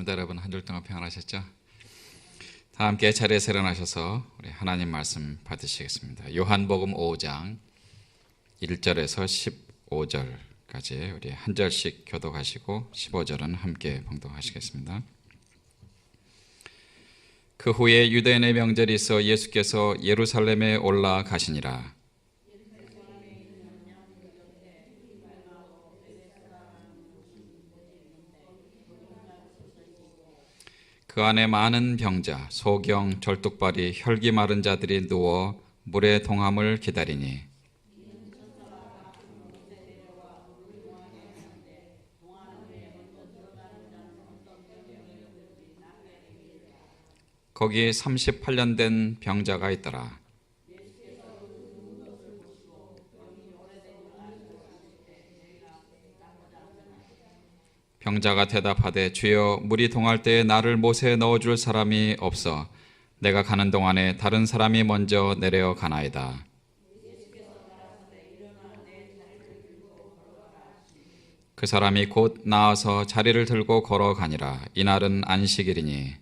성도 여러분, 한 주 동안 평안하셨죠? 다 함께 자리에서 일어나셔서 우리 하나님 말씀 받으시겠습니다. 요한복음 5장 1절에서 15절까지 우리 한 절씩 교독하시고 15절은 함께 봉독하시겠습니다. 그 후에 유대인의 명절이 있어 예수께서 예루살렘에 올라가시니라. 그 안에 많은 병자, 소경, 절뚝발이, 혈기 마른 자들이 누워 물의 동함을 기다리니 거기 38년 된 병자가 있더라. 병자가 대답하되 주여, 물이 동할 때에 나를 못에 넣어줄 사람이 없어 내가 가는 동안에 다른 사람이 먼저 내려가나이다. 그 사람이 곧 나와서 자리를 들고 걸어가니라. 이날은 안식일이니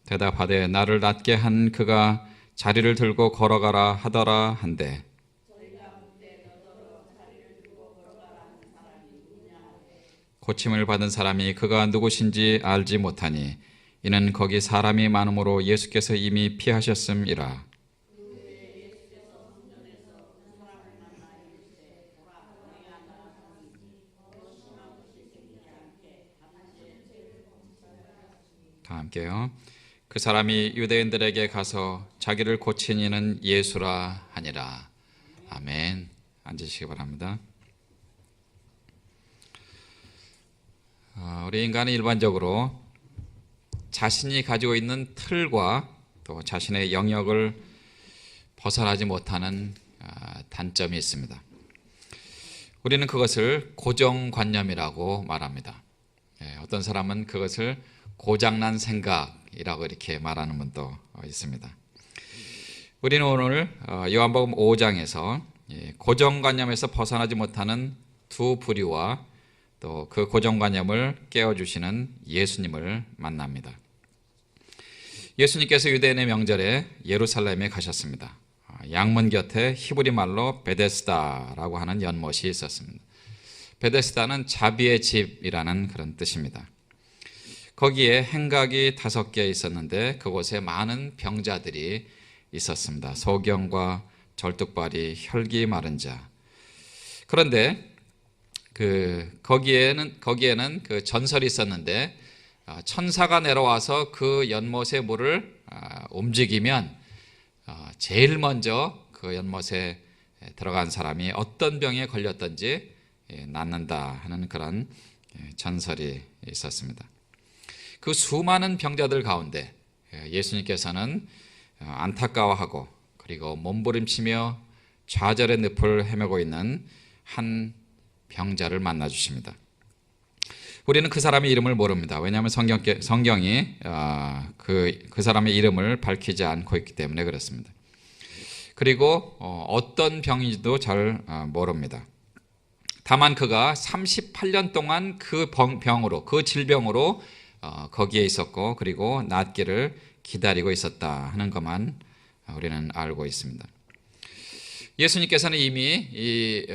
대답하되 나를 낫게 한 그가 자리를 들고 걸어가라 하더라 한데 고침을 받은 사람이 그가 누구신지 알지 못하니 이는 거기 사람이 많음으로 예수께서 이미 피하셨음이라. 다 함께요. 그 사람이 유대인들에게 가서 자기를 고친 이는 예수라 하니라. 아멘. 앉으시기 바랍니다. 우리 인간은 일반적으로 자신이 가지고 있는 틀과 또 자신의 영역을 벗어나지 못하는 단점이 있습니다. 우리는 그것을 고정관념이라고 말합니다. 어떤 사람은 그것을 고장난 생각이라고 이렇게 말하는 분도 있습니다. 우리는 오늘 요한복음 5장에서 고정관념에서 벗어나지 못하는 두 부류와 또 그 고정관념을 깨워주시는 예수님을 만납니다. 예수님께서 유대인의 명절에 예루살렘에 가셨습니다. 양문 곁에 히브리 말로 베데스다라고 하는 연못이 있었습니다. 베데스다는 자비의 집이라는 그런 뜻입니다. 거기에 행각이 5개 있었는데 그곳에 많은 병자들이 있었습니다. 소경과 절뚝발이, 혈기 마른 자. 그런데 거기에는 그 전설이 있었는데 천사가 내려와서 그 연못의 물을 움직이면 제일 먼저 그 연못에 들어간 사람이 어떤 병에 걸렸든지 낫는다 하는 그런 전설이 있었습니다. 그 수많은 병자들 가운데 예수님께서는 안타까워하고 그리고 몸부림치며 좌절의 늪을 헤매고 있는 한 병자를 만나 주십니다. 우리는 그 사람의 이름을 모릅니다. 왜냐하면 성경이 그 사람의 이름을 밝히지 않고 있기 때문에 그렇습니다. 그리고 어떤 병인지도 잘 모릅니다. 다만 그가 38년 동안 그 병으로, 그 질병으로 거기에 있었고 그리고 낫기를 기다리고 있었다 하는 것만 우리는 알고 있습니다. 예수님께서는 이미 이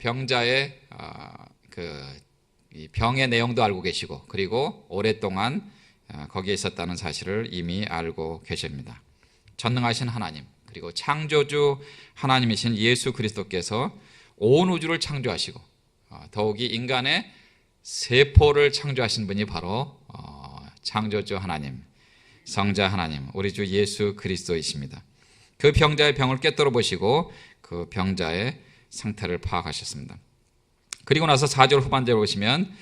병자의 이 병의 내용도 알고 계시고 그리고 오랫동안 거기에 있었다는 사실을 이미 알고 계십니다. 전능하신 하나님 그리고 창조주 하나님이신 예수 그리스도께서 온 우주를 창조하시고 더욱이 인간의 세포를 창조하신 분이 바로 창조주 하나님, 성자 하나님, 우리 주 예수 그리스도이십니다. 그 병자의 병을 꿰뚫어 보시고 그 병자의 상태를 파악하셨습니다. 그리고 나서 4절 후반절에 보시면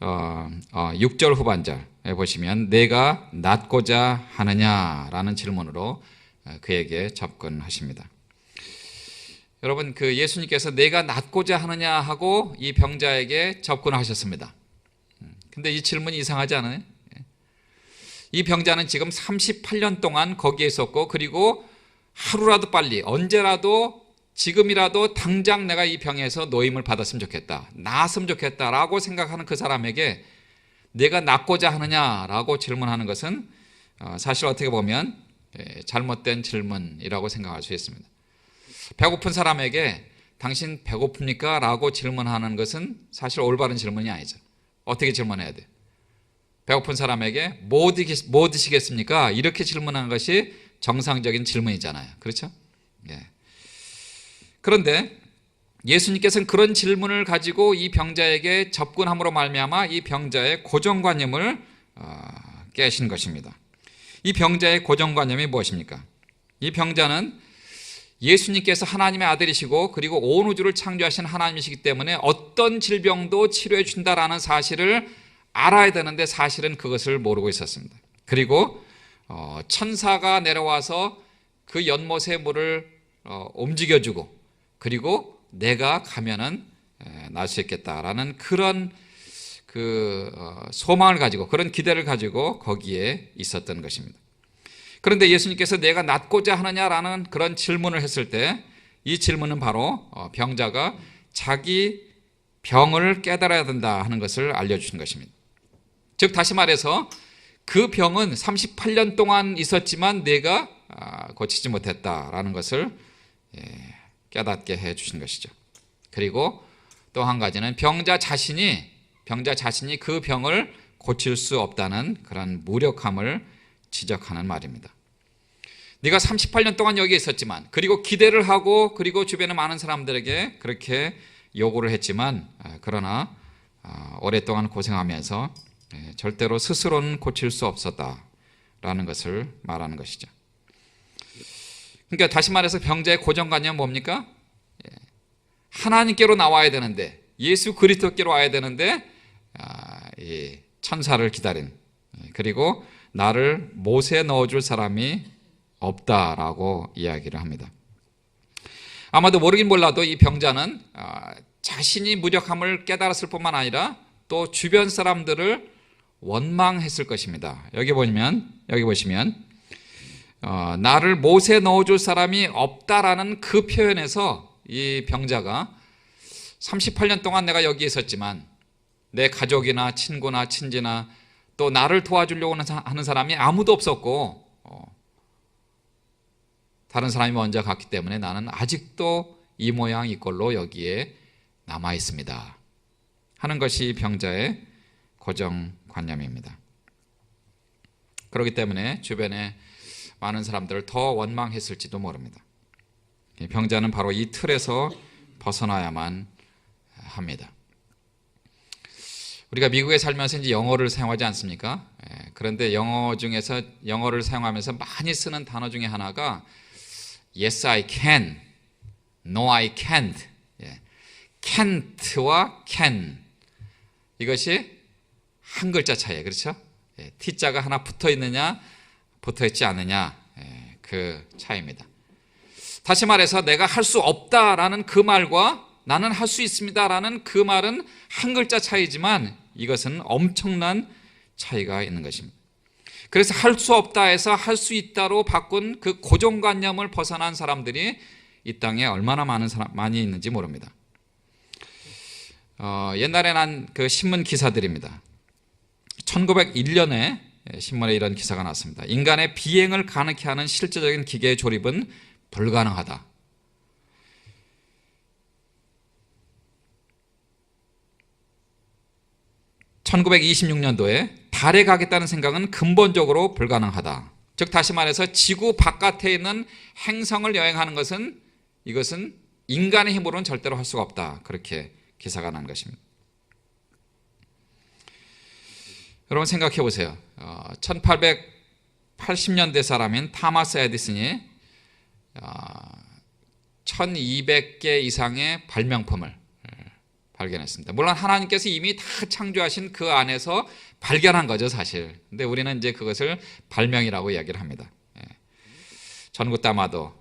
6절 후반절에 보시면 내가 낫고자 하느냐라는 질문으로 그에게 접근하십니다. 여러분, 그 예수님께서 내가 낫고자 하느냐 하고 이 병자에게 접근하셨습니다. 근데 이 질문이 이상하지 않아요? 이 병자는 지금 38년 동안 거기에 있었고 그리고 하루라도 빨리 언제라도 지금이라도 당장 내가 이 병에서 노임을 받았으면 좋겠다, 나았으면 좋겠다라고 생각하는 그 사람에게 내가 낫고자 하느냐라고 질문하는 것은 사실 어떻게 보면 잘못된 질문이라고 생각할 수 있습니다. 배고픈 사람에게 당신 배고픕니까? 라고 질문하는 것은 사실 올바른 질문이 아니죠. 어떻게 질문해야 돼? 배고픈 사람에게 뭐 드시겠습니까? 이렇게 질문하는 것이 정상적인 질문이잖아요. 그렇죠? 예. 그런데 예수님께서는 그런 질문을 가지고 이 병자에게 접근함으로 말미암아 이 병자의 고정관념을 깨신 것입니다. 이 병자의 고정관념이 무엇입니까? 이 병자는 예수님께서 하나님의 아들이시고 그리고 온 우주를 창조하신 하나님이시기 때문에 어떤 질병도 치료해 준다라는 사실을 알아야 되는데 사실은 그것을 모르고 있었습니다. 그리고 천사가 내려와서 그 연못의 물을 움직여주고 그리고 내가 가면은 날 수 있겠다라는 그런 소망을 가지고 그런 기대를 가지고 거기에 있었던 것입니다. 그런데 예수님께서 내가 낫고자 하느냐라는 그런 질문을 했을 때 이 질문은 바로 병자가 자기 병을 깨달아야 된다 하는 것을 알려주신 것입니다. 즉 다시 말해서 그 병은 38년 동안 있었지만 내가 고치지 못했다라는 것을 깨닫게 해 주신 것이죠. 그리고 또 한 가지는 병자 자신이 그 병을 고칠 수 없다는 그런 무력함을 지적하는 말입니다. 네가 38년 동안 여기에 있었지만 그리고 기대를 하고 그리고 주변의 많은 사람들에게 그렇게 요구를 했지만 그러나 오랫동안 고생하면서 절대로 스스로는 고칠 수 없었다라는 것을 말하는 것이죠. 그러니까 다시 말해서 병자의 고정관념은 뭡니까? 하나님께로 나와야 되는데 예수 그리스도께로 와야 되는데 천사를 기다린 그리고 나를 못에 넣어줄 사람이 없다라고 이야기를 합니다. 아마도 모르긴 몰라도 이 병자는 자신이 무력함을 깨달았을 뿐만 아니라 또 주변 사람들을 원망했을 것입니다. 여기 보시면 나를 못에 넣어줄 사람이 없다라는 그 표현에서 이 병자가 38년 동안 내가 여기 있었지만 내 가족이나 친구나 친지나 또 나를 도와주려고 하는 사람이 아무도 없었고 다른 사람이 먼저 갔기 때문에 나는 아직도 이 모양 이 꼴로 여기에 남아 있습니다 하는 것이 병자의 고정관념입니다. 그렇기 때문에 주변에 많은 사람들을 더 원망했을지도 모릅니다. 병자는 바로 이 틀에서 벗어나야만 합니다. 우리가 미국에 살면서 이제 영어를 사용하지 않습니까? 그런데 영어 중에서 영어를 사용하면서 많이 쓰는 단어 중에 하나가 Yes, I can, No, I can't. can't와 can 이것이 한 글자 차이예요. 그렇죠? T자가 하나 붙어 있느냐 붙어 있지 않느냐 그 차이입니다. 다시 말해서 내가 할 수 없다라는 그 말과 나는 할 수 있습니다라는 그 말은 한 글자 차이지만 이것은 엄청난 차이가 있는 것입니다. 그래서 할 수 없다 해서 할 수 있다로 바꾼 그 고정관념을 벗어난 사람들이 이 땅에 얼마나 많이 있는지 모릅니다. 옛날에 난 그 신문 기사들입니다. 1901년에 신문에 이런 기사가 났습니다. 인간의 비행을 가능케 하는 실제적인 기계의 조립은 불가능하다. (1926년도에) 달에 가겠다는 생각은 근본적으로 불가능하다. 즉 다시 말해서 지구 바깥에 있는 행성을 여행하는 것은 이것은 인간의 힘으로는 절대로 할 수가 없다. 그렇게 기사가 난 것입니다. 여러분 생각해 보세요. 1880년대 사람인 타마스 에디슨이 1200개 이상의 발명품을 발견했습니다. 물론 하나님께서 이미 다 창조하신 그 안에서 발견한 거죠, 사실. 근데 우리는 이제 그것을 발명이라고 이야기를 합니다. 전구따마도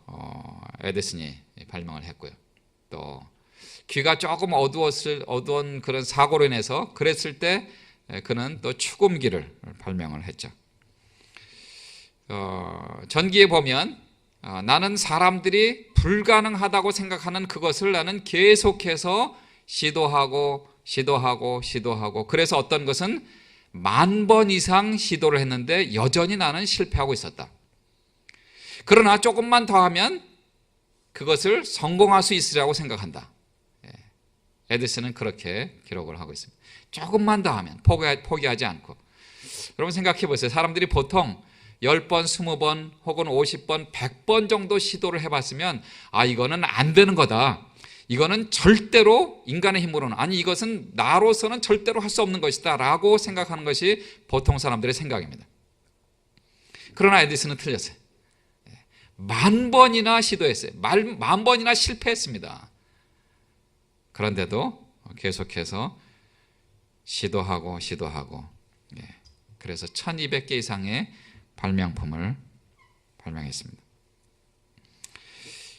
에디슨이 발명을 했고요. 또 귀가 조금 어두운 그런 사고로 인해서 그랬을 때 그는 또 축음기를 발명을 했죠. 전기에 보면 나는 사람들이 불가능하다고 생각하는 그것을 나는 계속해서 시도하고 그래서 어떤 것은 10,000번 이상 시도를 했는데 여전히 나는 실패하고 있었다. 그러나 조금만 더 하면 그것을 성공할 수 있으리라고 생각한다. 에디슨은 그렇게 기록을 하고 있습니다. 조금만 더 하면 포기하지 않고. 여러분 생각해 보세요. 사람들이 보통 10번, 20번 혹은 50번, 100번 정도 시도를 해봤으면 이거는 안 되는 거다. 이거는 절대로 인간의 힘으로는, 아니 이것은 나로서는 절대로 할 수 없는 것이다 라고 생각하는 것이 보통 사람들의 생각입니다. 그러나 에디슨은 틀렸어요. 10,000번이나 시도했어요. 10,000번이나 실패했습니다. 그런데도 계속해서 시도하고 그래서 1200개 이상의 발명품을 발명했습니다.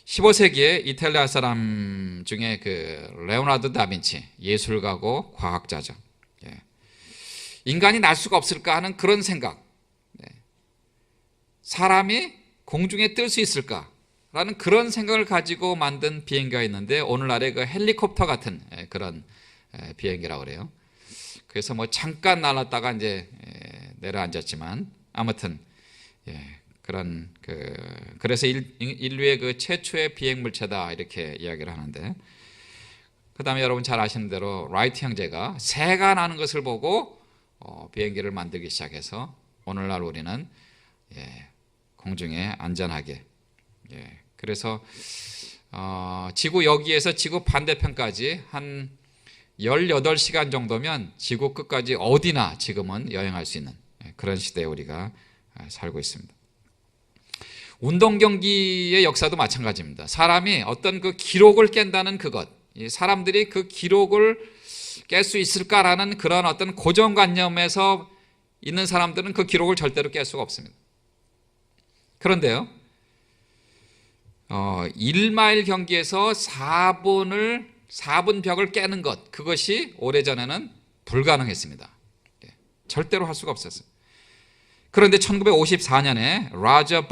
15세기에 이탈리아 사람 중에 그 레오나르도 다빈치, 예술가고 과학자죠. 인간이 날 수가 없을까 하는 그런 생각. 사람이 공중에 뜰 수 있을까라는 그런 생각을 가지고 만든 비행기가 있는데 오늘날의 그 헬리콥터 같은 그런 비행기라고 그래요. 그래서 뭐 잠깐 날았다가 이제 내려앉았지만 아무튼 그런 그래서 인류의 그 최초의 비행 물체다 이렇게 이야기를 하는데, 그다음에 여러분 잘 아시는 대로 라이트 형제가 새가 나는 것을 보고 비행기를 만들기 시작해서 오늘날 우리는 공중에 안전하게 그래서 지구 여기에서 지구 반대편까지 한 18시간 정도면 지구 끝까지 어디나 지금은 여행할 수 있는 그런 시대에 우리가 살고 있습니다. 운동 경기의 역사도 마찬가지입니다. 사람이 어떤 그 기록을 깬다는 그것, 사람들이 그 기록을 깰 수 있을까라는 그런 어떤 고정관념에서 있는 사람들은 그 기록을 절대로 깰 수가 없습니다. 그런데요, 1마일 경기에서 4분 벽을 깨는 것, 그것이 오래전에는 불가능했습니다. 절대로 할 수가 없었어요. 그런데 1954년에 라저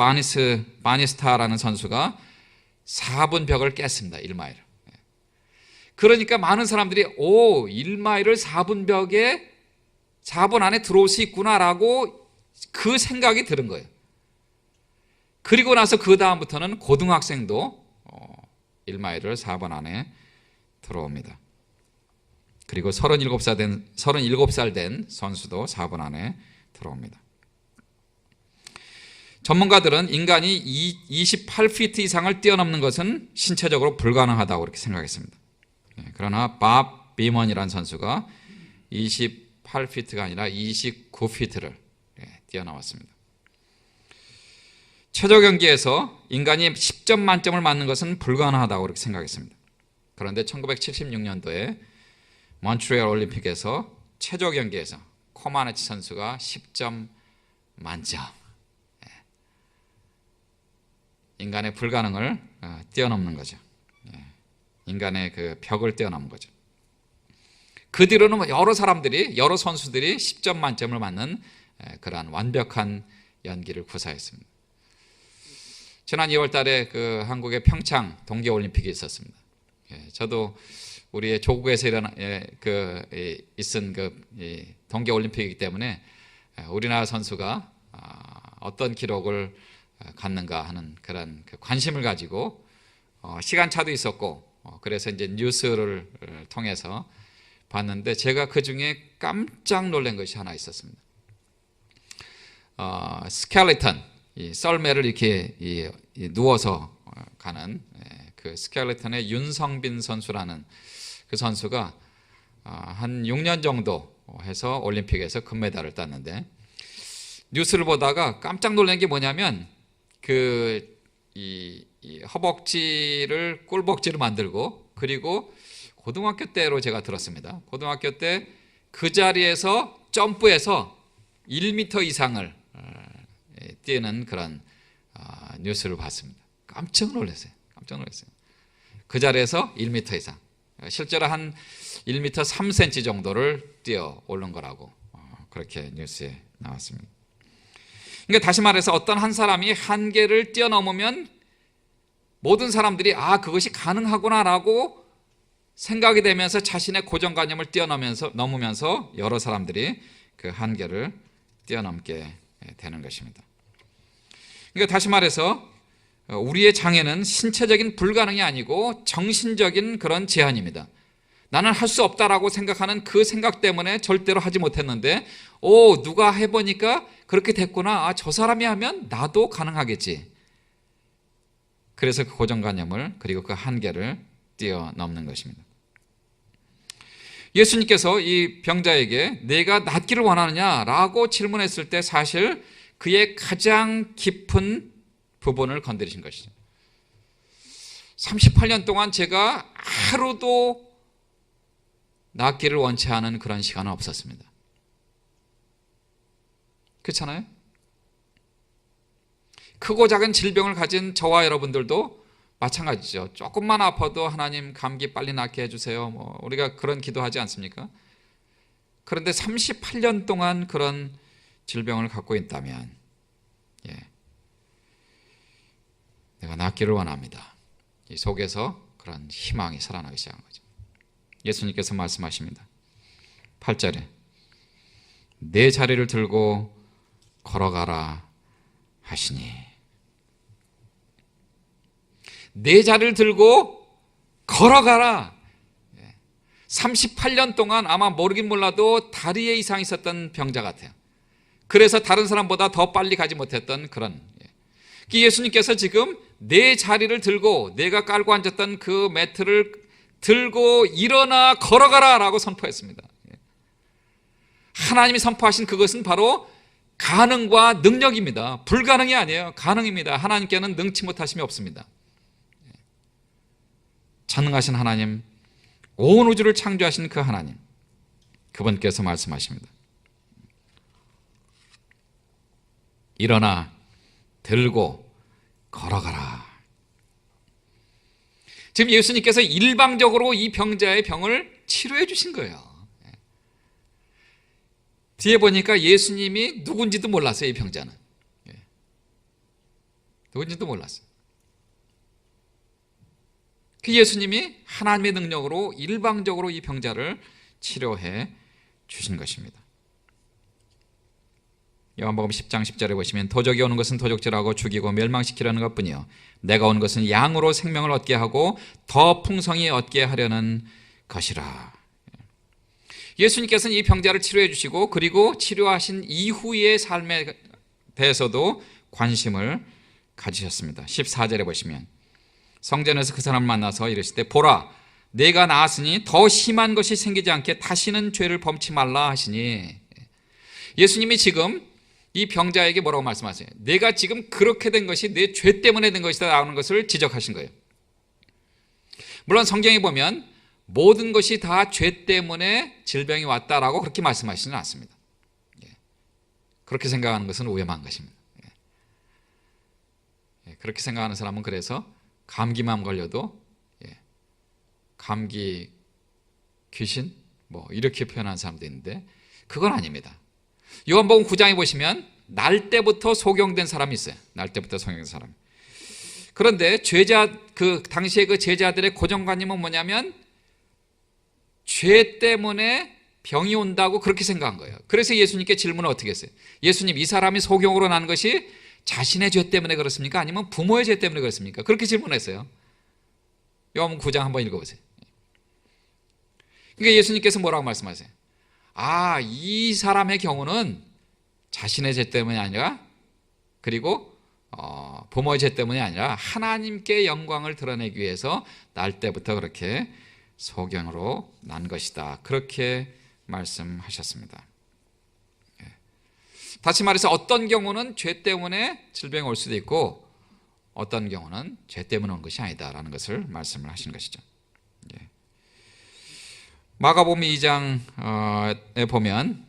바니스타라는 선수가 4분 벽을 깼습니다. 1마일. 그러니까 많은 사람들이 1마일을 4분 벽에 4분 안에 들어올 수 있구나라고 그 생각이 들은 거예요. 그리고 나서 그 다음부터는 고등학생도 1마일을 4분 안에 들어옵니다. 그리고 37살 된 선수도 4분 안에 들어옵니다. 전문가들은 인간이 28피트 이상을 뛰어넘는 것은 신체적으로 불가능하다고 그렇게 생각했습니다. 그러나 밥 비먼이라는 선수가 28피트가 아니라 29피트를 뛰어넘었습니다. 최저 경기에서 인간이 10점 만점을 맞는 것은 불가능하다고 그렇게 생각했습니다. 그런데 1976년도에 몬트리올 올림픽에서 최저 경기에서 코마네치 선수가 10점 만점, 인간의 불가능을 뛰어넘는 거죠. 인간의 그 벽을 뛰어넘은 거죠. 그 뒤로는 여러 선수들이 10점 만점을 맞는 그러한 완벽한 연기를 구사했습니다. 지난 2월 달에 그 한국의 평창 동계올림픽이 있었습니다. 저도 우리의 조국에서 있은 동계올림픽이기 때문에 우리나라 선수가 어떤 기록을 갖는가 하는 그런 관심을 가지고 시간차도 있었고 그래서 이제 뉴스를 통해서 봤는데 제가 그 중에 깜짝 놀란 것이 하나 있었습니다. 스켈레톤, 이 썰매를 이렇게 누워서 가는 그 스켈레톤의 윤성빈 선수라는 그 선수가 한 6년 정도 해서 올림픽에서 금메달을 땄는데, 뉴스를 보다가 깜짝 놀란 게 뭐냐면 이 허벅지를 꿀벅지로 만들고, 그리고 고등학교 때로 제가 들었습니다. 고등학교 때 그 자리에서 점프해서 1m 이상을 뛰는 그런 뉴스를 봤습니다. 깜짝 놀랐어요. 그 자리에서 1m 이상, 실제로 한 1m 3cm 정도를 뛰어 오른 거라고 그렇게 뉴스에 나왔습니다. 그러니까 다시 말해서 어떤 한 사람이 한계를 뛰어넘으면 모든 사람들이 그것이 가능하구나라고 생각이 되면서 자신의 고정관념을 넘으면서 여러 사람들이 그 한계를 뛰어넘게 되는 것입니다. 그러니까 다시 말해서 우리의 장애는 신체적인 불가능이 아니고 정신적인 그런 제한입니다. 나는 할 수 없다라고 생각하는 그 생각 때문에 절대로 하지 못했는데 누가 해보니까 그렇게 됐구나. 저 사람이 하면 나도 가능하겠지. 그래서 그 고정관념을 그리고 그 한계를 뛰어넘는 것입니다. 예수님께서 이 병자에게 내가 낫기를 원하느냐라고 질문했을 때 사실 그의 가장 깊은 부분을 건드리신 것이죠. 38년 동안 제가 하루도 낫기를 원치 않은 그런 시간은 없었습니다. 그렇잖아요? 크고 작은 질병을 가진 저와 여러분들도 마찬가지죠. 조금만 아파도 하나님 감기 빨리 낫게 해주세요. 우리가 그런 기도하지 않습니까? 그런데 38년 동안 그런 질병을 갖고 있다면 내가 낫기를 원합니다. 이 속에서 그런 희망이 살아나기 시작한 거죠. 예수님께서 말씀하십니다. 8절에 내 자리를 들고 걸어가라 하시니, 내 자리를 들고 걸어가라. 38년 동안 아마 모르긴 몰라도 다리에 이상이 있었던 병자 같아요. 그래서 다른 사람보다 더 빨리 가지 못했던 그런. 예수님께서 지금 내 자리를 들고 내가 깔고 앉았던 그 매트를 들고 일어나 걸어가라 라고 선포했습니다. 하나님이 선포하신 그것은 바로 가능과 능력입니다. 불가능이 아니에요. 가능입니다. 하나님께는 능치 못하심이 없습니다. 전능하신 하나님, 온 우주를 창조하신 그 하나님, 그분께서 말씀하십니다. 일어나 들고 걸어가라. 지금 예수님께서 일방적으로 이 병자의 병을 치료해 주신 거예요. 뒤에 보니까 예수님이 누군지도 몰랐어요. 이 병자는 누군지도 몰랐어요. 그 예수님이 하나님의 능력으로 일방적으로 이 병자를 치료해 주신 것입니다. 요한복음 10장 10절에 보시면 도적이 오는 것은 도적질하고 죽이고 멸망시키려는 것뿐이요 내가 온 것은 양으로 생명을 얻게 하고 더 풍성히 얻게 하려는 것이라. 예수님께서는 이 병자를 치료해 주시고 그리고 치료하신 이후의 삶에 대해서도 관심을 가지셨습니다. 14절에 보시면 성전에서 그 사람을 만나서 이르실 때 보라 내가 나았으니 더 심한 것이 생기지 않게 다시는 죄를 범치 말라 하시니, 예수님이 지금 이 병자에게 뭐라고 말씀하세요? 내가 지금 그렇게 된 것이 내 죄 때문에 된 것이다 라는 것을 지적하신 거예요. 물론 성경에 보면 모든 것이 다 죄 때문에 질병이 왔다라고 그렇게 말씀하시지는 않습니다. 그렇게 생각하는 것은 위험한 것입니다. 그렇게 생각하는 사람은 그래서 감기만 걸려도 감기 귀신 이렇게 표현하는 사람도 있는데 그건 아닙니다. 요한복음 9장에 보시면 날 때부터 소경된 사람이 있어요. 날 때부터 소경된 사람. 그런데 그 당시에 그 제자들의 고정관념은 뭐냐면 죄 때문에 병이 온다고 그렇게 생각한 거예요. 그래서 예수님께 질문을 어떻게 했어요? 예수님, 이 사람이 소경으로 난 것이 자신의 죄 때문에 그렇습니까? 아니면 부모의 죄 때문에 그렇습니까? 그렇게 질문했어요. 요한복음 9장 한번 읽어보세요. 그러니까 예수님께서 뭐라고 말씀하세요? 이 사람의 경우는 자신의 죄 때문이 아니라 그리고 부모의 죄 때문이 아니라 하나님께 영광을 드러내기 위해서 날 때부터 그렇게 소경으로 난 것이다. 그렇게 말씀하셨습니다. 다시 말해서 어떤 경우는 죄 때문에 질병이 올 수도 있고 어떤 경우는 죄 때문에 온 것이 아니다라는 것을 말씀을 하신 것이죠. 마가복음 2장에 보면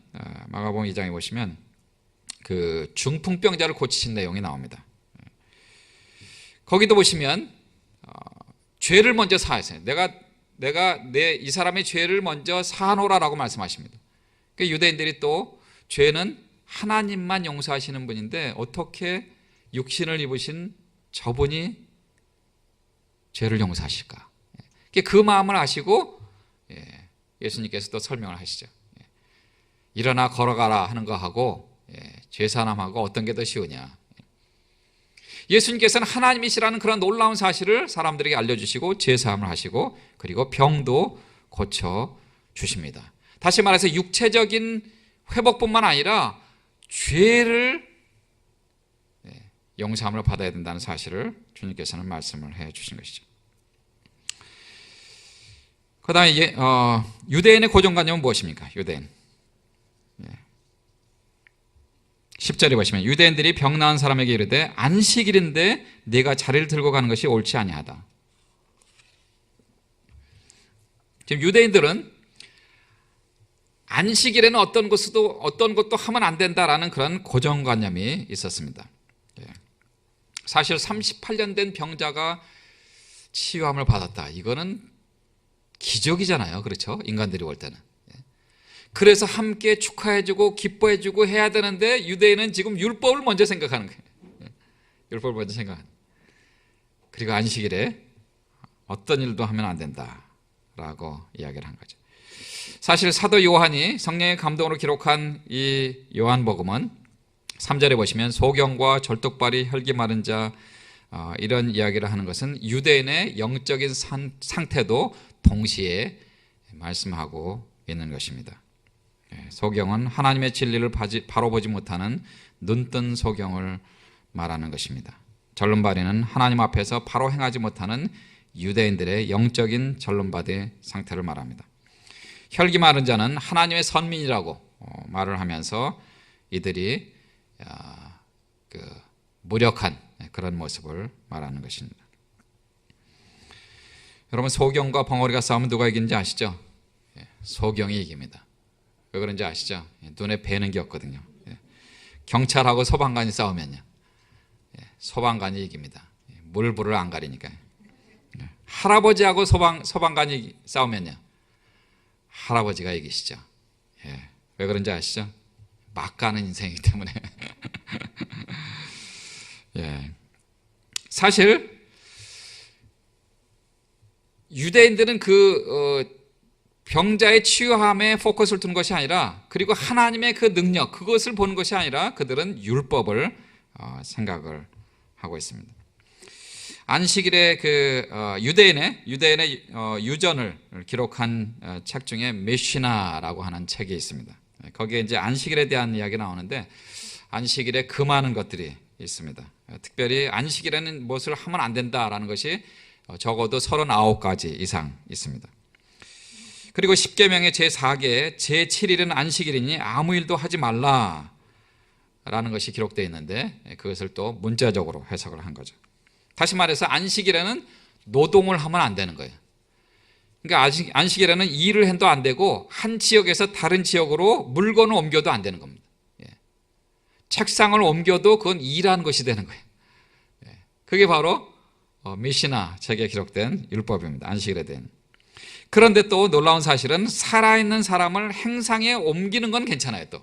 마가복음 2장에 보시면 그 중풍병자를 고치신 내용이 나옵니다. 거기도 보시면 죄를 먼저 사하세요. 내가 이 사람의 죄를 먼저 사하노라라고 말씀하십니다. 그러니까 유대인들이 또 죄는 하나님만 용서하시는 분인데 어떻게 육신을 입으신 저분이 죄를 용서하실까? 그 마음을 아시고 예수님께서 또 설명을 하시죠. 일어나 걸어가라 하는 거하고 죄사함하고 어떤 게 더 쉬우냐? 예수님께서는 하나님이시라는 그런 놀라운 사실을 사람들에게 알려주시고 죄사함을 하시고 그리고 병도 고쳐주십니다. 다시 말해서 육체적인 회복뿐만 아니라 죄를 용서함을 받아야 된다는 사실을 주님께서는 말씀을 해 주신 것이죠. 그 다음에 유대인의 고정관념은 무엇입니까? 유대인 10절에 보시면 유대인들이 병 나은 사람에게 이르되 안식일인데 네가 자리를 들고 가는 것이 옳지 아니하다. 지금 유대인들은 안식일에는 어떤 것도 하면 안 된다라는 그런 고정관념이 있었습니다. 사실 38년 된 병자가 치유함을 받았다. 이거는 기적이잖아요. 그렇죠? 인간들이 볼 때는. 그래서 함께 축하해주고 기뻐해주고 해야 되는데 유대인은 지금 율법을 먼저 생각하는 거예요. 율법을 먼저 생각하는. 그리고 안식일에 어떤 일도 하면 안 된다라고 이야기를 한 거죠. 사실 사도 요한이 성령의 감동으로 기록한 이 요한복음은 3절에 보시면 소경과 절뚝발이 혈기 마른 자 이런 이야기를 하는 것은 유대인의 영적인 상태도 동시에 말씀하고 있는 것입니다. 소경은 하나님의 진리를 바로 보지 못하는 눈뜬 소경을 말하는 것입니다. 절름발이는 하나님 앞에서 바로 행하지 못하는 유대인들의 영적인 절름발의 상태를 말합니다. 혈기 마른 자는 하나님의 선민이라고 말을 하면서 이들이 무력한 그런 모습을 말하는 것입니다. 여러분 소경과 벙어리가 싸우면 누가 이기는지 아시죠? 소경이 이깁니다. 왜 그런지 아시죠? 눈에 뵈는 게 없거든요. 경찰하고 소방관이 싸우면요, 소방관이 이깁니다. 물불을 안 가리니까요. 할아버지하고 소방관이 싸우면요, 할아버지가 이기시죠. 왜 그런지 아시죠? 막 가는 인생이기 때문에. 사실 유대인들은 병자의 치유함에 포커스를 두는 것이 아니라 그리고 하나님의 그 능력 그것을 보는 것이 아니라 그들은 율법을 생각을 하고 있습니다. 안식일에 유대인의 유전을 기록한 책 중에 메시나라고 하는 책이 있습니다. 거기에 이제 안식일에 대한 이야기 나오는데 안식일에 금하는 것들이 있습니다. 특별히 안식일에는 무엇을 하면 안 된다라는 것이 적어도 39가지 이상 있습니다. 그리고 십계명의 제4계 제7일은 안식일이니 아무 일도 하지 말라라는 것이 기록되어 있는데 그것을 또 문자적으로 해석을 한 거죠. 다시 말해서 안식일에는 노동을 하면 안 되는 거예요. 그러니까 안식일에는 일을 해도 안 되고 한 지역에서 다른 지역으로 물건을 옮겨도 안 되는 겁니다. 책상을 옮겨도 그건 일하는 것이 되는 거예요. 그게 바로 미시나 책에 기록된 율법입니다. 안식일에 대한. 그런데 또 놀라운 사실은 살아있는 사람을 행상에 옮기는 건 괜찮아요. 또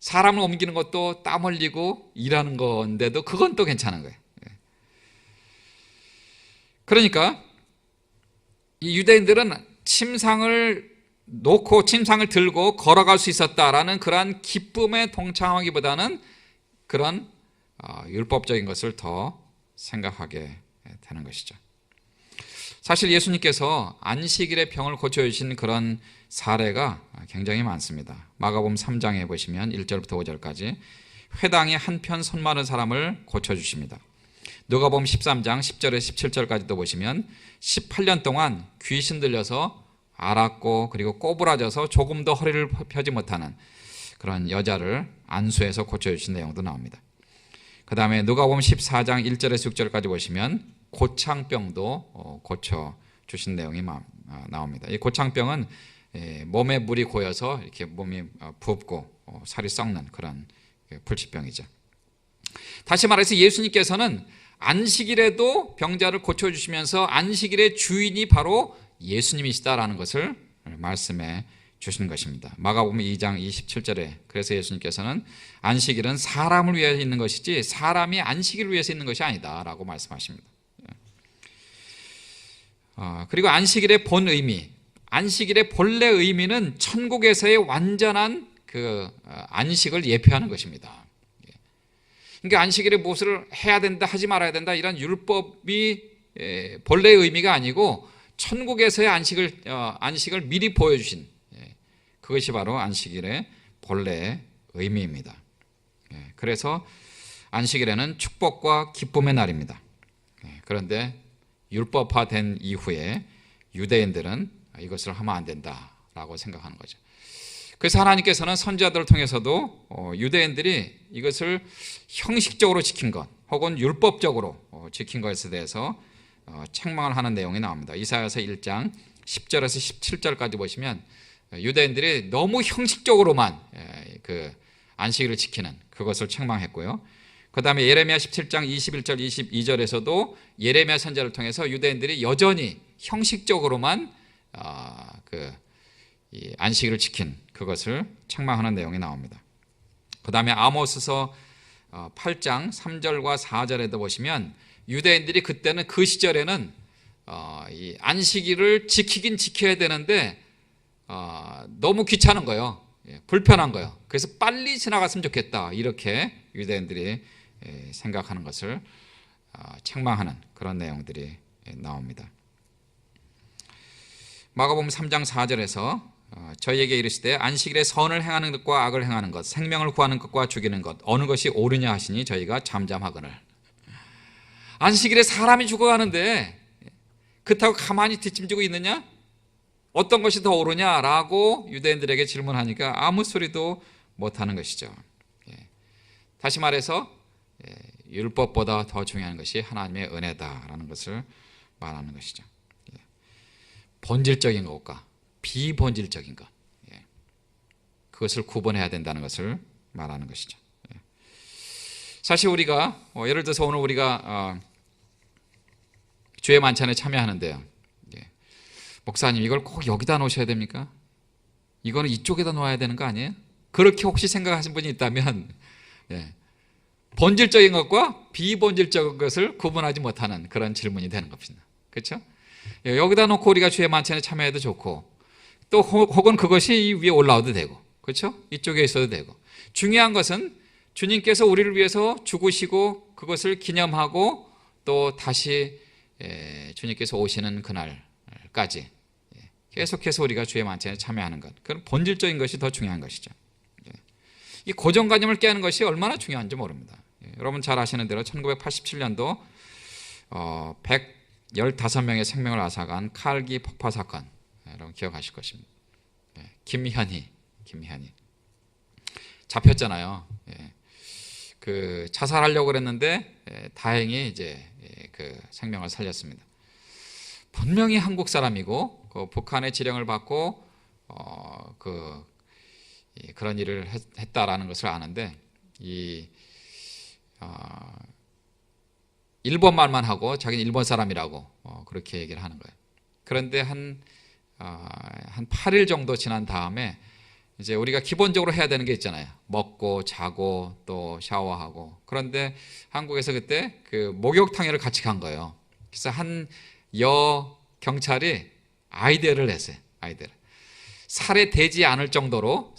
사람을 옮기는 것도 땀 흘리고 일하는 건데도 그건 또 괜찮은 거예요. 그러니까 이 유대인들은 침상을 놓고 침상을 들고 걸어갈 수 있었다라는 그러한 기쁨에 동참하기보다는 그런 율법적인 것을 더 생각하게 되는 것이죠. 사실 예수님께서 안식일에 병을 고쳐주신 그런 사례가 굉장히 많습니다. 마가복음 3장에 보시면 1절부터 5절까지 회당에 한편 손 마른 사람을 고쳐주십니다. 누가복음 13장 10절에서 17절까지도 보시면 18년 동안 귀신 들려서 앓았고 그리고 꼬부라져서 조금 더 허리를 펴지 못하는 그런 여자를 안수해서 고쳐주신 내용도 나옵니다. 그 다음에 누가복음 14장 1절에서 6절까지 보시면 고창병도 고쳐주신 내용이 나옵니다. 이 고창병은 몸에 물이 고여서 이렇게 몸이 붓고 살이 썩는 그런 불치병이죠. 다시 말해서 예수님께서는 안식일에도 병자를 고쳐주시면서 안식일의 주인이 바로 예수님이시다라는 것을 말씀해 주시는 것입니다. 마가복음 2장 27절에 그래서 예수님께서는 안식일은 사람을 위해 있는 것이지 사람이 안식일을 위해서 있는 것이 아니다라고 말씀하십니다. 그리고 안식일의 본 의미, 안식일의 본래 의미는 천국에서의 완전한 그 안식을 예표하는 것입니다. 그러니까 안식일에 무엇을 해야 된다, 하지 말아야 된다, 이런 율법이 본래의 의미가 아니고 천국에서의 안식을 미리 보여주신, 그것이 바로 안식일의 본래의 의미입니다. 그래서 안식일에는 축복과 기쁨의 날입니다. 그런데 율법화된 이후에 유대인들은 이것을 하면 안 된다라고 생각하는 거죠. 그래서 하나님께서는 선지자들을 통해서도 유대인들이 이것을 형식적으로 지킨 것 혹은 율법적으로 지킨 것에 대해서 책망을 하는 내용이 나옵니다. 이사야서 1장 10절에서 17절까지 보시면 유대인들이 너무 형식적으로만 그 안식일을 지키는 그것을 책망했고요. 그 다음에 예레미야 17장 21절 22절에서도 예레미야 선지자를 통해서 유대인들이 여전히 형식적으로만 이 안식일을 지킨 그것을 책망하는 내용이 나옵니다. 그 다음에 아모스서 8장 3절과 4절에도 보시면 유대인들이 그때는 그 시절에는 이 안식일을 지키긴 지켜야 되는데 너무 귀찮은 거예요. 불편한 거예요. 그래서 빨리 지나갔으면 좋겠다, 이렇게 유대인들이 생각하는 것을 책망하는 그런 내용들이 나옵니다. 마가복음 3장 4절에서 저희에게 이르시되 안식일에 선을 행하는 것과 악을 행하는 것, 생명을 구하는 것과 죽이는 것, 어느 것이 옳으냐 하시니 저희가 잠잠하거늘. 안식일에 사람이 죽어가는데 그렇다고 가만히 뒷짐지고 있느냐? 어떤 것이 더 옳으냐라고 유대인들에게 질문하니까 아무 소리도 못하는 것이죠. 다시 말해서 율법보다 더 중요한 것이 하나님의 은혜다라는 것을 말하는 것이죠. 본질적인 것과 비본질적인 것, 그것을 구분해야 된다는 것을 말하는 것이죠. 사실 우리가 예를 들어서 오늘 우리가 주의 만찬에 참여하는데요, 목사님 이걸 꼭 여기다 놓으셔야 됩니까? 이거는 이쪽에다 놓아야 되는 거 아니에요? 그렇게 혹시 생각하신 분이 있다면 본질적인 것과 비본질적인 것을 구분하지 못하는 그런 질문이 되는 겁니다. 그렇죠? 여기다 놓고 우리가 주의 만찬에 참여해도 좋고, 또 혹은 그것이 이 위에 올라와도 되고, 그렇죠? 이쪽에 있어도 되고, 중요한 것은 주님께서 우리를 위해서 죽으시고 그것을 기념하고 또 다시 주님께서 오시는 그날까지 계속해서 우리가 주의 만찬에 참여하는 것, 그런 본질적인 것이 더 중요한 것이죠. 이 고정관념을 깨는 것이 얼마나 중요한지 모릅니다. 여러분 잘 아시는 대로 1987년도 115명의 생명을 앗아간 칼기 폭파 사건, 여러분 기억하실 것입니다. 김현희 잡혔잖아요. 그 자살하려고 그랬는데 다행히 이제 그 생명을 살렸습니다. 분명히 한국 사람이고 그 북한의 지령을 받고 그런 일을 했다라는 것을 아는데 일본 말만 하고 자기는 일본 사람이라고 그렇게 얘기를 하는 거예요. 그런데 한 8일 정도 지난 다음에 이제 우리가 기본적으로 해야 되는 게 있잖아요. 먹고 자고 또 샤워하고. 그런데 한국에서 그때 그 목욕탕에를 같이 간 거예요. 그래서 한 경찰이 아이디어를 냈어요. 살에 대지 않을 정도로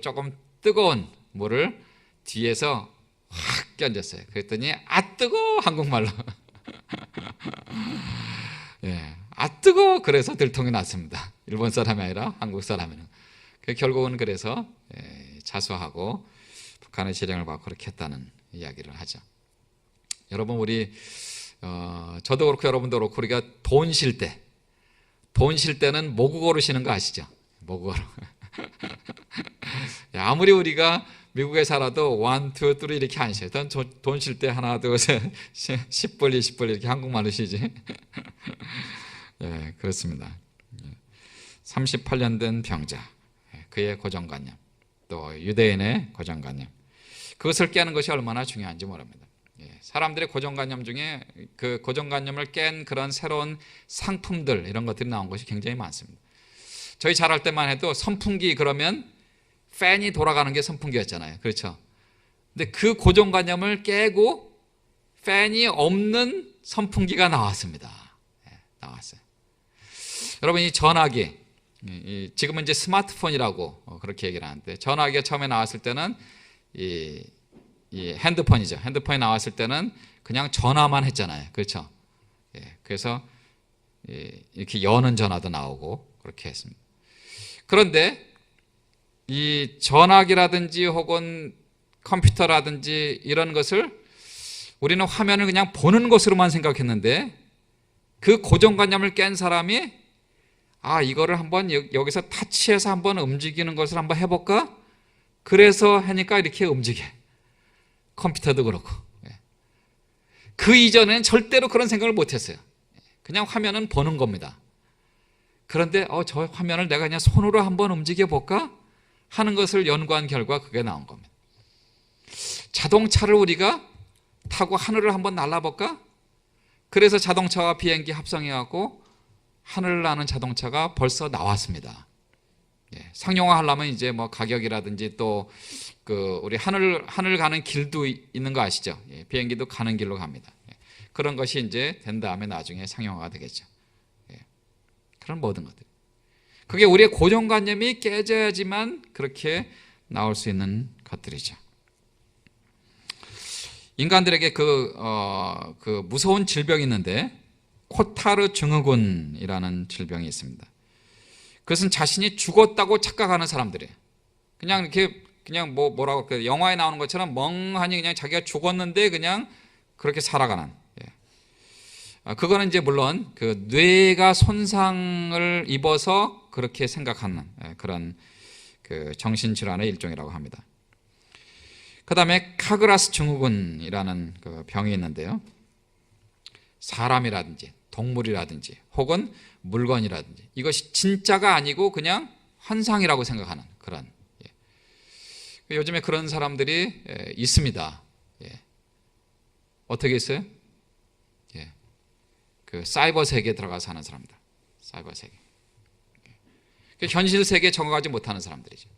조금 뜨거운 물을 뒤에서 확 끼얹었어요. 그랬더니 아 뜨거, 한국말로. 아 뜨거, 그래서 들통이 났습니다. 일본 사람이 아니라 한국 사람이는. 결국은 그래서 자수하고 북한의 지령을 받고 그렇게 했다는 이야기를 하죠. 여러분 우리 저도 그렇고 여러분도 그렇고 우리가 돈 쉴 때는 모국어로 쉬는 거 아시죠? 모국어로. 아무리 우리가 미국에 살아도 1, 2, 3 이렇게 안 쉬어요. 돈 쉴 때 하나, 둘, 셋, 10불, 20불 이렇게 한국말로 쉬지. 그렇습니다. 38년 된 병자, 그의 고정관념, 또 유대인의 고정관념, 그것을 깨는 것이 얼마나 중요한지 모릅니다. 사람들의 고정관념 중에 그 고정관념을 깬 그런 새로운 상품들, 이런 것들이 나온 것이 굉장히 많습니다. 저희 자랄 때만 해도 선풍기 그러면 팬이 돌아가는 게 선풍기였잖아요. 그렇죠? 근데 그 고정관념을 깨고 팬이 없는 선풍기가 나왔습니다. 나왔어요. 여러분, 이 전화기, 지금은 이제 스마트폰이라고 그렇게 얘기를 하는데, 전화기가 처음에 나왔을 때는 이 핸드폰이죠. 핸드폰이 나왔을 때는 그냥 전화만 했잖아요. 그렇죠? 그래서 이렇게 여는 전화도 나오고 그렇게 했습니다. 그런데 이 전화기라든지 혹은 컴퓨터라든지 이런 것을 우리는 화면을 그냥 보는 것으로만 생각했는데, 그 고정관념을 깬 사람이 이거를 한번 여기서 타치해서 한번 움직이는 것을 한번 해볼까? 그래서 하니까 이렇게 움직여. 컴퓨터도 그렇고. 그 이전엔 절대로 그런 생각을 못했어요. 그냥 화면은 보는 겁니다. 그런데 저 화면을 내가 그냥 손으로 한번 움직여 볼까? 하는 것을 연구한 결과 그게 나온 겁니다. 자동차를 우리가 타고 하늘을 한번 날아볼까? 그래서 자동차와 비행기 합성해갖고 하늘을 나는 자동차가 벌써 나왔습니다. 상용화 하려면 이제 뭐 가격이라든지 또 우리 하늘 가는 길도 있는 거 아시죠? 비행기도 가는 길로 갑니다. 그런 것이 이제 된 다음에 나중에 상용화가 되겠죠. 그런 모든 것들. 그게 우리의 고정관념이 깨져야지만 그렇게 나올 수 있는 것들이죠. 인간들에게 그 무서운 질병이 있는데, 코타르 증후군이라는 질병이 있습니다. 그것은 자신이 죽었다고 착각하는 사람들이에요. 그냥 이렇게 그냥 뭐라고 할까요? 영화에 나오는 것처럼 멍하니 그냥 자기가 죽었는데 그냥 그렇게 살아가는. 그거는 이제 물론 그 뇌가 손상을 입어서 그렇게 생각하는 그런 그 정신질환의 일종이라고 합니다. 그 다음에 카그라스 증후군이라는 그 병이 있는데요. 사람이라든지 동물이라든지 혹은 물건이라든지 이것이 진짜가 아니고 그냥 환상이라고 생각하는 그런. 요즘에 그런 사람들이 있습니다. 어떻게 있어요? 그 사이버 세계에 들어가서 사는 사람들. 사이버 세계. 현실 세계에 적응하지 못하는 사람들이죠.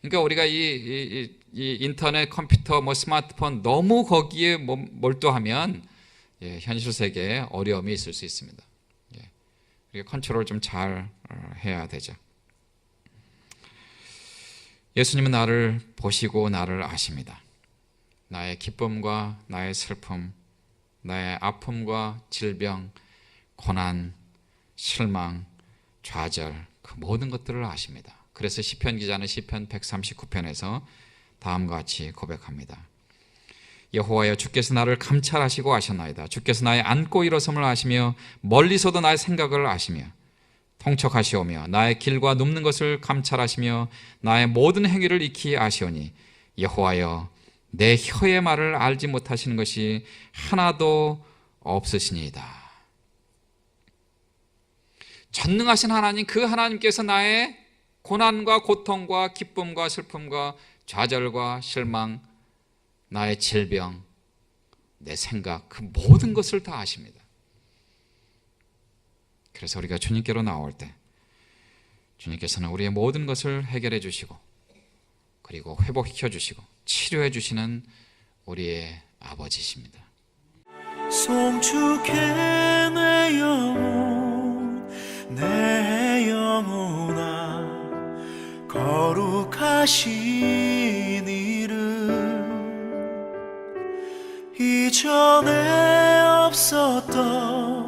그러니까 우리가 이 인터넷, 컴퓨터, 스마트폰 너무 거기에 몰두하면 현실 세계에 어려움이 있을 수 있습니다. 우리가 컨트롤 좀 잘 해야 되죠. 예수님은 나를 보시고 나를 아십니다. 나의 기쁨과 나의 슬픔, 나의 아픔과 질병, 고난, 실망, 좌절, 그 모든 것들을 아십니다. 그래서 시편 기자는 시편 139편에서 다음과 같이 고백합니다. 여호와여, 주께서 나를 감찰하시고 아셨나이다. 주께서 나의 앉고 일어섬을 아시며 멀리서도 나의 생각을 아시며 통촉하시오며 나의 길과 눕는 것을 감찰하시며 나의 모든 행위를 익히 아시오니 여호와여, 내 혀의 말을 알지 못하시는 것이 하나도 없으시니이다. 전능하신 하나님, 그 하나님께서 나의 고난과 고통과 기쁨과 슬픔과 좌절과 실망, 나의 질병, 내 생각, 그 모든 것을 다 아십니다. 그래서 우리가 주님께로 나올 때 주님께서는 우리의 모든 것을 해결해 주시고 그리고 회복시켜 주시고 치료해 주시는 우리의 아버지십니다. 송축해 내 영혼, 내 영혼아, 거룩하신 이름, 이전에 없었던